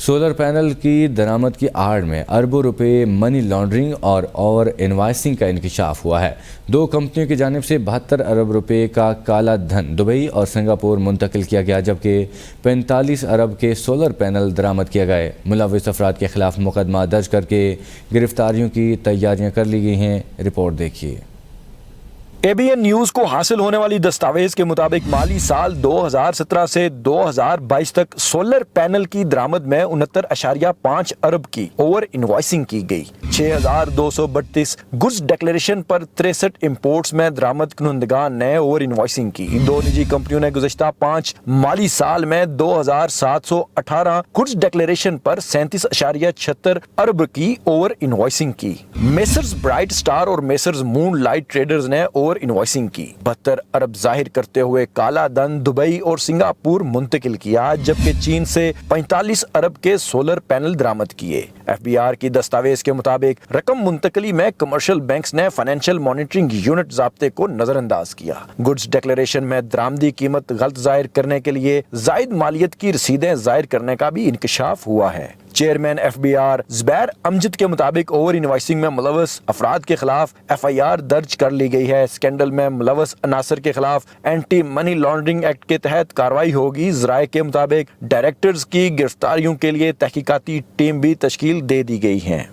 Solar panel کی درآمد کی آڑ میں اربوں روپے منی لانڈرنگ اور اوور انوائسنگ کا انکشاف ہوا ہے۔ 2 کمپنیوں کی جانب سے 72 ارب روپے کا کالا دھن دبئی اور سنگاپور منتقل کیا گیا، جبکہ 45 ارب کے سولر پینل درآمد کیے گئے۔ ملوث افراد کے خلاف مقدمہ درج کر کے گرفتاریوں کی تیاریاں کر لی گئی ہیں۔ رپورٹ دیکھیے۔ ABN نیوز کو حاصل ہونے والی دستاویز کے مطابق مالی سال 2017 سے 2022 تک سولر پینل کی درآمد میں 69.5 ارب کی اوور انوائسنگ کی گئی۔ 6232 گڈز ڈکلیریشن پر 63 امپورٹس میں درآمد کنندگان نے اوور انوائسنگ کی۔ 2 نجی کمپنیوں نے گزشتہ 5 مالی سال میں 2718 گڈز ڈکلیریشن پر 37.76 ارب کی اوور انوائسنگ کی۔ میسرز برائٹ سٹار اور میسرز مون لائٹ ٹریڈرز نے اوور انوائسنگ کی۔ 72 ارب ظاہر کرتے ہوئے کالا دھن دبئی اور سنگاپور منتقل کیا، جبکہ چین سے 45 ارب کے سولر پینل درآمد کیے۔ FBR کی دستاویز کے مطابق رقم منتقلی میں کمرشل بینکس نے فائنینشیل مانیٹرنگ یونٹ ضابطے کو نظر انداز کیا۔ گڈز ڈکلیریشن میں درآمدی قیمت غلط ظاہر کرنے کے لیے زائد مالیت کی رسیدیں ظاہر کرنے کا بھی انکشاف ہوا ہے۔ چیئرمین FBR زبیر امجد کے مطابق اوور انوائسنگ میں ملوث افراد کے خلاف FIR درج کر لی گئی ہے۔ اسکینڈل میں ملوث عناصر کے خلاف اینٹی منی لانڈرنگ ایکٹ کے تحت کارروائی ہوگی۔ ذرائع کے مطابق ڈائریکٹرز کی گرفتاریوں کے لیے تحقیقاتی ٹیم بھی تشکیل دے دی گئی ہیں۔